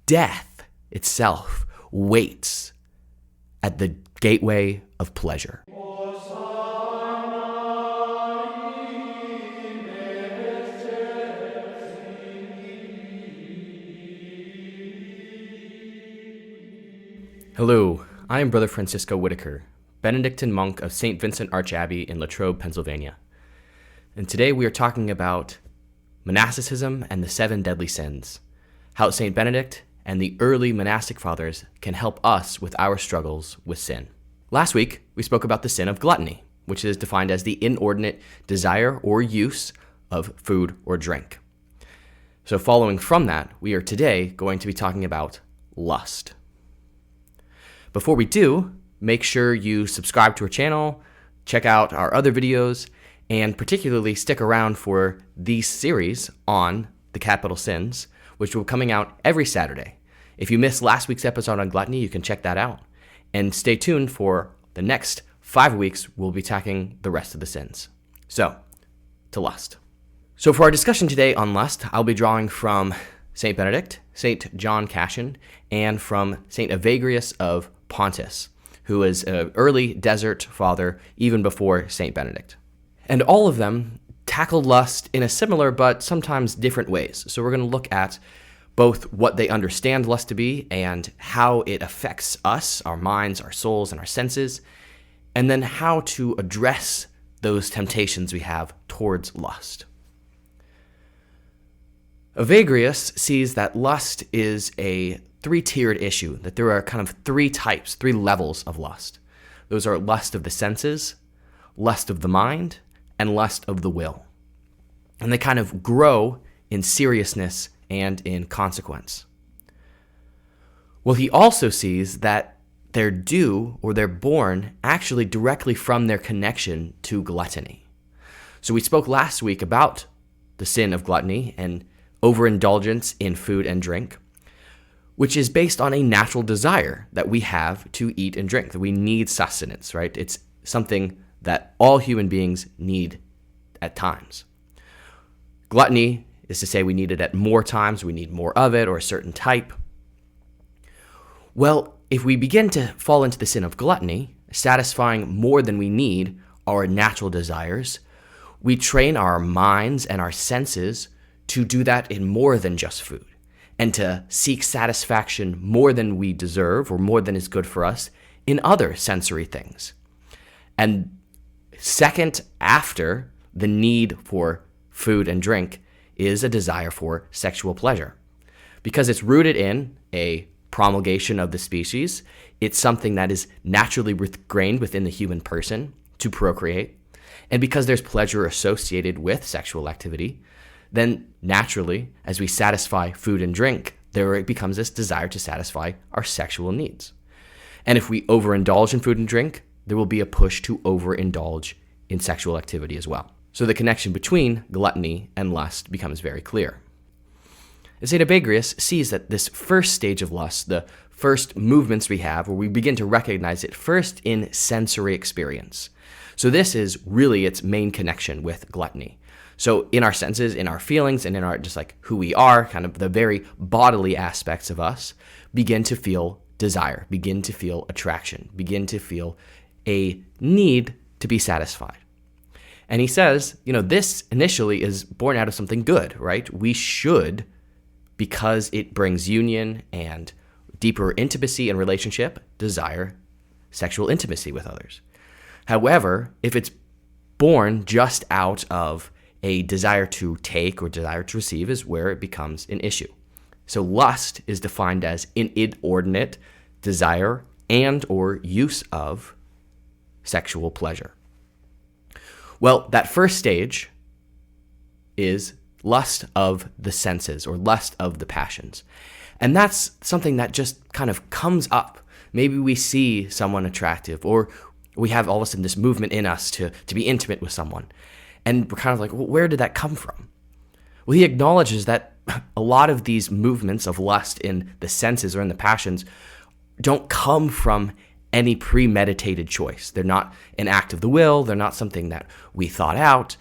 death itself waits at the gateway of pleasure. Hello, I am Brother Francisco Whitaker, Benedictine monk of St. Vincent Archabbey in Latrobe, Pennsylvania. And today we are talking about monasticism and the 7 deadly sins, how St. Benedict and the early monastic fathers can help us with our struggles with sin. Last week, we spoke about the sin of gluttony, which is defined as the inordinate desire or use of food or drink. So following from that, we are today going to be talking about lust. Before we do, make sure you subscribe to our channel, check out our other videos, and particularly stick around for these series on the capital sins, which will be coming out every Saturday. If you missed last week's episode on gluttony, you can check that out. And stay tuned for the next 5 weeks, we'll be tackling the rest of the sins. So, to lust. So for our discussion today on lust, I'll be drawing from St. Benedict, St. John Cassian, and from St. Evagrius of Pontus, who was an early desert father even before St. Benedict. And all of them tackled lust in a similar but sometimes different ways. So we're going to look at both what they understand lust to be and how it affects us, our minds, our souls, and our senses, and then how to address those temptations we have towards lust. Evagrius sees that lust is a 3-tiered issue, that there are kind of 3 types, 3 levels of lust. Those are lust of the senses, lust of the mind, and lust of the will. And they kind of grow in seriousness and in consequence. Well, he also sees that they're due or they're born actually directly from their connection to gluttony. So we spoke last week about the sin of gluttony and overindulgence in food and drink, which is based on a natural desire that we have to eat and drink, that we need sustenance, right? It's something that all human beings need at times. Gluttony is to say we need it at more times, we need more of it, or a certain type. Well, if we begin to fall into the sin of gluttony, satisfying more than we need our natural desires, we train our minds and our senses to do that in more than just food, and to seek satisfaction more than we deserve or more than is good for us in other sensory things. And second after the need for food and drink is a desire for sexual pleasure. Because it's rooted in a promulgation of the species, it's something that is naturally ingrained within the human person to procreate. And because there's pleasure associated with sexual activity, then naturally, as we satisfy food and drink, there becomes this desire to satisfy our sexual needs. And if we overindulge in food and drink, there will be a push to overindulge in sexual activity as well. So the connection between gluttony and lust becomes very clear. St. Evagrius sees that this first stage of lust, the first movements we have, where we begin to recognize it first in sensory experience. So this is really its main connection with gluttony. So in our senses, in our feelings, and in our just like who we are, kind of the very bodily aspects of us, begin to feel desire, begin to feel attraction, begin to feel a need to be satisfied. And he says, this initially is born out of something good, right? We should, because it brings union and deeper intimacy and relationship, desire sexual intimacy with others. However, if it's born just out of a desire to take or desire to receive is where it becomes an issue. So lust is defined as an inordinate desire and or use of sexual pleasure. Well, that first stage is lust of the senses or lust of the passions. And that's something that just kind of comes up. Maybe we see someone attractive or we have all of a sudden this movement in us to be intimate with someone. And we're kind of like, well, where did that come from? Well, he acknowledges that a lot of these movements of lust in the senses or in the passions don't come from any premeditated choice. They're not an act of the will. They're not something that we thought out.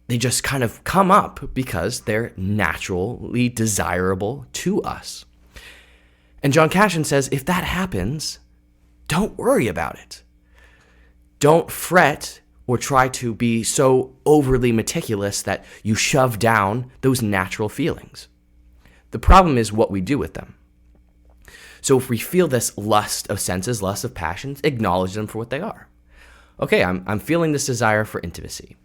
They just kind of come up because they're naturally desirable to us. And John Cassian says, if that happens, don't worry about it. Don't fret or try to be so overly meticulous that you shove down those natural feelings. The problem is what we do with them. So if we feel this lust of senses, lust of passions, acknowledge them for what they are. Okay, I'm feeling this desire for intimacy.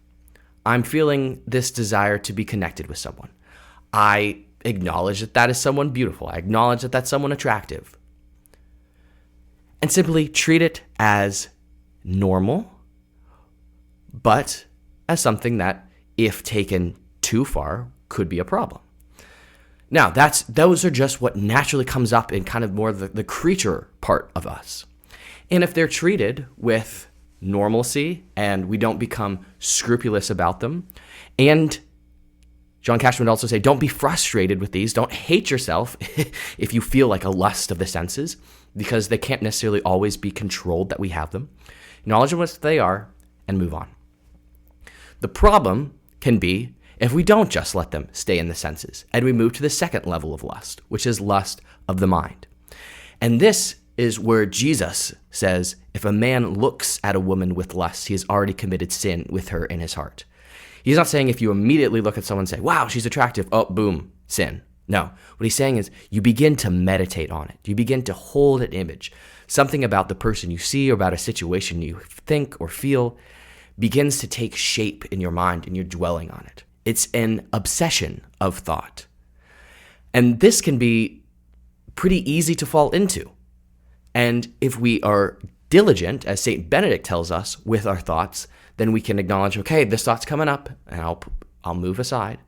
I'm feeling this desire to be connected with someone. I acknowledge that that is someone beautiful. I acknowledge that that's someone attractive. And simply treat it as normal, but as something that, if taken too far, could be a problem. Now, those are just what naturally comes up in kind of more the creature part of us. And if they're treated with normalcy and we don't become scrupulous about them, and John Cassian would also say, don't be frustrated with these. Don't hate yourself if you feel like a lust of the senses, because they can't necessarily always be controlled that we have them. Acknowledge what they are and move on. The problem can be if we don't just let them stay in the senses and we move to the second level of lust, which is lust of the mind. And this is where Jesus says, if a man looks at a woman with lust, he has already committed sin with her in his heart. He's not saying if you immediately look at someone and say, wow, she's attractive, oh, boom, sin. No, what he's saying is you begin to meditate on it. You begin to hold an image. Something about the person you see or about a situation you think or feel begins to take shape in your mind and you're dwelling on it. It's an obsession of thought. And this can be pretty easy to fall into. And if we are diligent, as St. Benedict tells us, with our thoughts, then we can acknowledge, okay, this thought's coming up, and I'll move aside.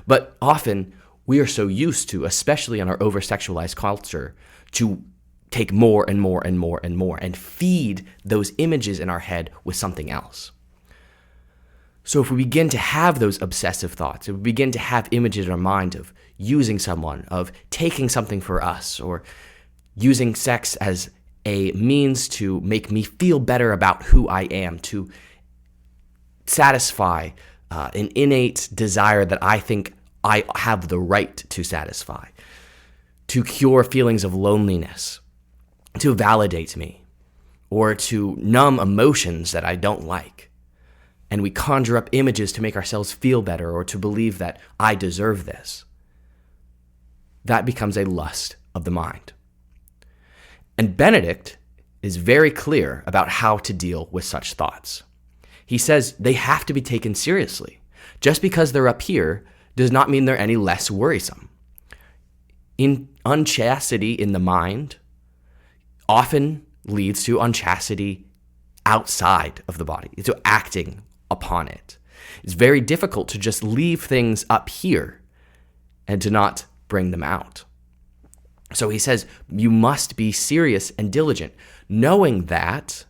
But often, we are so used to, especially in our over-sexualized culture, to take more and more and more and more and feed those images in our head with something else. So if we begin to have those obsessive thoughts, if we begin to have images in our mind of using someone, of taking something for us, or using sex as a means to make me feel better about who I am, to satisfy an innate desire that I think I have the right to satisfy, to cure feelings of loneliness, to validate me, or to numb emotions that I don't like. And we conjure up images to make ourselves feel better or to believe that I deserve this. That becomes a lust of the mind. And Benedict is very clear about how to deal with such thoughts. He says they have to be taken seriously. Just because they're up here does not mean they're any less worrisome. Unchastity in the mind often leads to unchastity outside of the body, to acting upon it. It's very difficult to just leave things up here and to not bring them out. So he says you must be serious and diligent, knowing that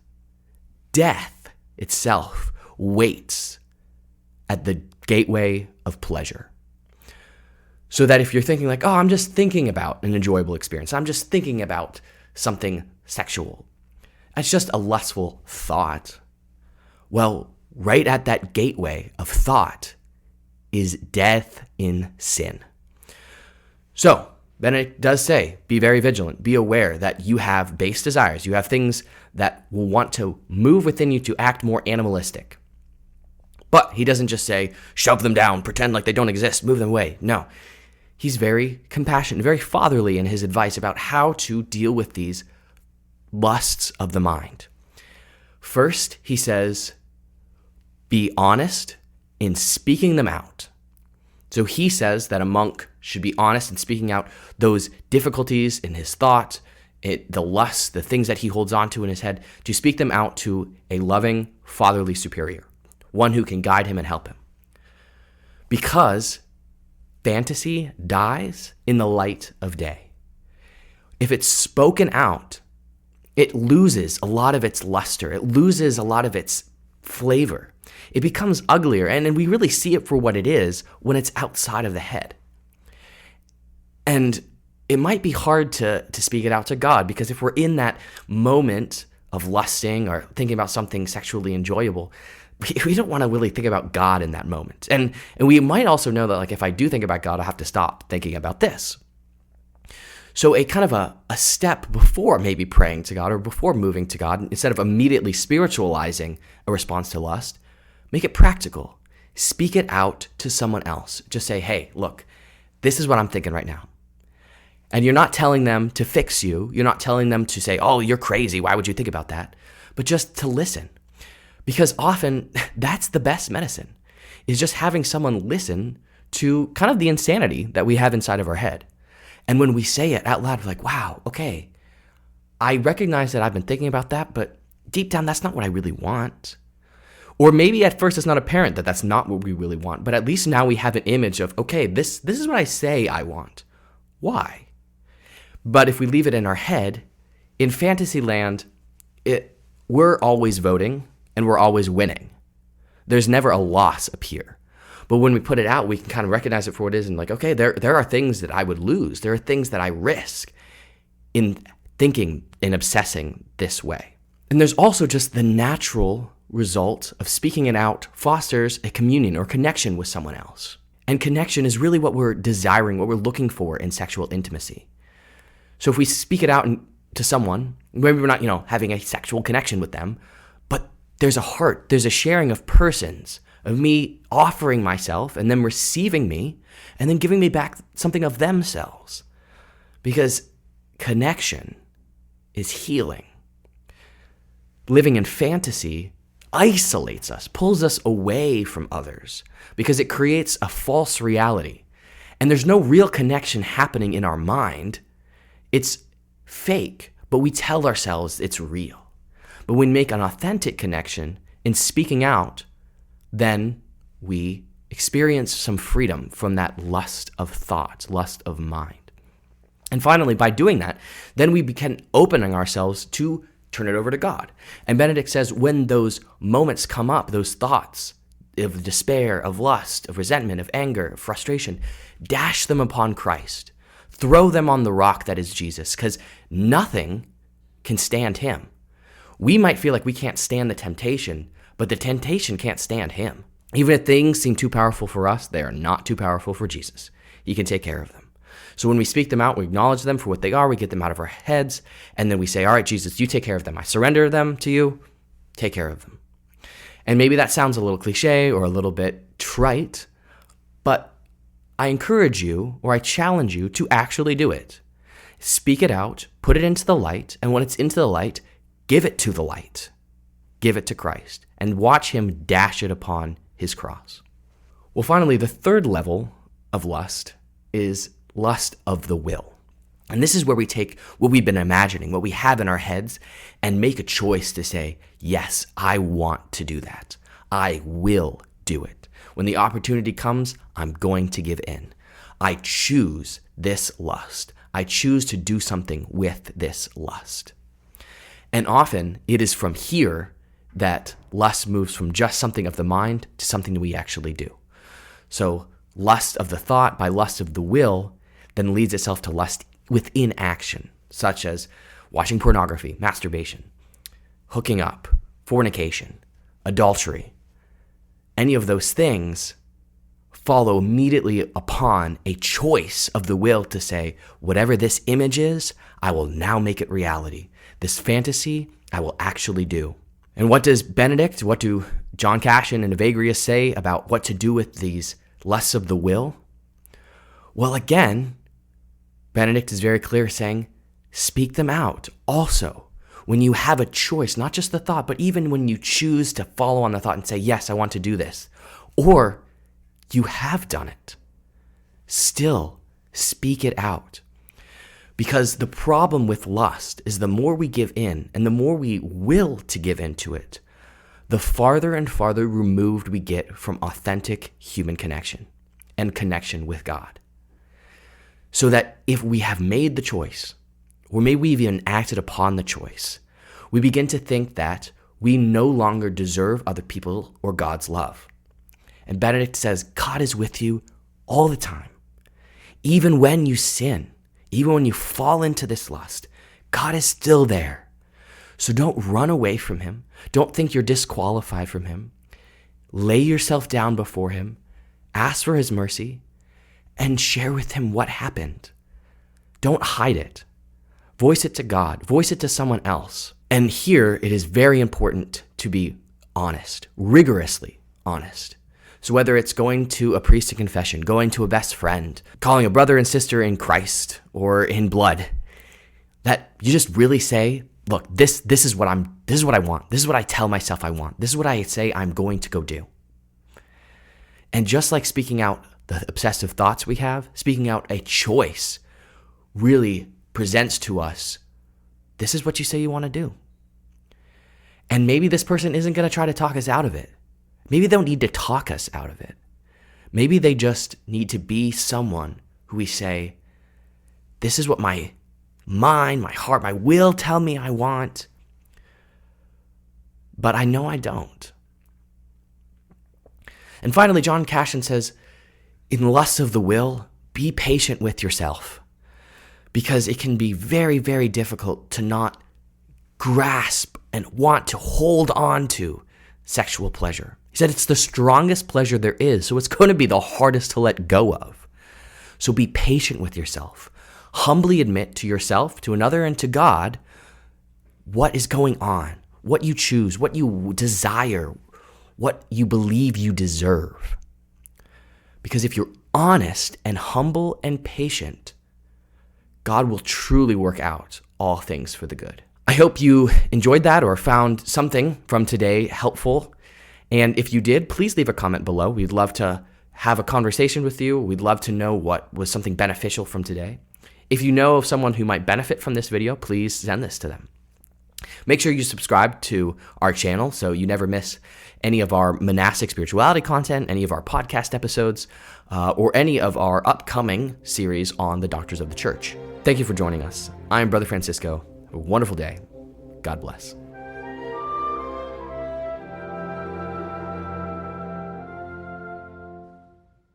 death itself waits at the gateway of pleasure. So that if you're thinking like, oh, I'm just thinking about an enjoyable experience, I'm just thinking about something sexual, it's just a lustful thought. Well, right at that gateway of thought is death in sin. So, Benedict does say, be very vigilant, be aware that you have base desires, you have things that will want to move within you to act more animalistic. But he doesn't just say, shove them down, pretend like they don't exist, move them away. No, he's very compassionate, very fatherly in his advice about how to deal with these lusts of the mind. First, he says, be honest in speaking them out. So he says that a monk should be honest in speaking out those difficulties in his thought, the lusts, the things that he holds on to in his head, to speak them out to a loving, fatherly superior, one who can guide him and help him. Because fantasy dies in the light of day. If it's spoken out, it loses a lot of its luster. It loses a lot of its flavor. It becomes uglier, and we really see it for what it is when it's outside of the head. And it might be hard to speak it out to God, because if we're in that moment of lusting or thinking about something sexually enjoyable, we don't want to really think about God in that moment. And we might also know that, like, if I do think about God, I'll have to stop thinking about this. So a kind of a step before maybe praying to God or before moving to God, instead of immediately spiritualizing a response to lust, make it practical. Speak it out to someone else. Just say, hey, look, this is what I'm thinking right now. And you're not telling them to fix you. You're not telling them to say, oh, you're crazy. Why would you think about that? But just to listen. Because often that's the best medicine, is just having someone listen to kind of the insanity that we have inside of our head. And when we say it out loud, we're like, wow, okay, I recognize that I've been thinking about that, but deep down, that's not what I really want. Or maybe at first it's not apparent that that's not what we really want, but at least now we have an image of, okay, this is what I say I want. Why? But if we leave it in our head, in fantasy land, we're always voting and we're always winning. There's never a loss up here. But when we put it out, we can kind of recognize it for what it is and like, okay, there are things that I would lose. There are things that I risk in thinking and obsessing this way. And there's also just the natural result of speaking it out fosters a communion or connection with someone else. And connection is really what we're desiring, what we're looking for in sexual intimacy. So if we speak it out to someone, maybe we're not, having a sexual connection with them, but there's a heart, there's a sharing of persons, of me offering myself and them receiving me and then giving me back something of themselves. Because connection is healing. Living in fantasy isolates us, pulls us away from others because it creates a false reality. And there's no real connection happening in our mind. It's fake, but we tell ourselves it's real. But when we make an authentic connection in speaking out, then we experience some freedom from that lust of thought, lust of mind. And finally, by doing that, then we begin opening ourselves to turn it over to God. And Benedict says when those moments come up, those thoughts of despair, of lust, of resentment, of anger, of frustration, dash them upon Christ. Throw them on the rock that is Jesus, because nothing can stand him. We might feel like we can't stand the temptation, but the temptation can't stand him. Even if things seem too powerful for us, they are not too powerful for Jesus. He can take care of them. So when we speak them out, we acknowledge them for what they are, we get them out of our heads, and then we say, all right, Jesus, you take care of them. I surrender them to you. Take care of them. And maybe that sounds a little cliche or a little bit trite, but I encourage you, or I challenge you to actually do it. Speak it out, put it into the light, and when it's into the light, give it to the light. Give it to Christ, and watch him dash it upon his cross. Well, finally, the third level of lust is lust of the will. And this is where we take what we've been imagining, what we have in our heads, and make a choice to say, yes, I want to do that. I will do it. When the opportunity comes, I'm going to give in. I choose this lust. I choose to do something with this lust. And often it is from here that lust moves from just something of the mind to something that we actually do. So lust of the thought by lust of the will then leads itself to lust within action, such as watching pornography, masturbation, hooking up, fornication, adultery. Any of those things follow immediately upon a choice of the will to say, whatever this image is, I will now make it reality. This fantasy, I will actually do. And what does Benedict, what do John Cassian and Evagrius say about what to do with these lusts of the will? Well, again, Benedict is very clear saying, speak them out. Also, when you have a choice, not just the thought, but even when you choose to follow on the thought and say, yes, I want to do this, or you have done it, still speak it out. Because the problem with lust is the more we give in and the more we will to give into it, the farther and farther removed we get from authentic human connection and connection with God. So that if we have made the choice, or maybe we've even acted upon the choice, we begin to think that we no longer deserve other people or God's love. And Benedict says, God is with you all the time. Even when you sin, even when you fall into this lust, God is still there. So don't run away from him. Don't think you're disqualified from him. Lay yourself down before him, ask for his mercy, and share with him what happened. Don't hide it. Voice it to God. Voice it to someone else. And here, it is very important to be honest, rigorously honest. So whether it's going to a priest to confession, going to a best friend, calling a brother and sister in Christ or in blood, that you just really say, look, this is what I want. This is what I tell myself I want. This is what I say I'm going to go do. And just like speaking out the obsessive thoughts we have, speaking out a choice really presents to us, this is what you say you want to do. And maybe this person isn't going to try to talk us out of it. Maybe they don't need to talk us out of it. Maybe they just need to be someone who we say, this is what my mind, my heart, my will tell me I want, but I know I don't. And finally, John Cashin says, in lusts of the will, be patient with yourself, because it can be very, very difficult to not grasp and want to hold on to sexual pleasure. He said it's the strongest pleasure there is, so it's going to be the hardest to let go of. So be patient with yourself. Humbly admit to yourself, to another, and to God what is going on, what you choose, what you desire, what you believe you deserve. Because if you're honest and humble and patient, God will truly work out all things for the good. I hope you enjoyed that or found something from today helpful. And if you did, please leave a comment below. We'd love to have a conversation with you. We'd love to know what was something beneficial from today. If you know of someone who might benefit from this video, please send this to them. Make sure you subscribe to our channel so you never miss any of our monastic spirituality content, any of our podcast episodes, or any of our upcoming series on the Doctors of the Church. Thank you for joining us. I am Brother Francisco. Have a wonderful day. God bless.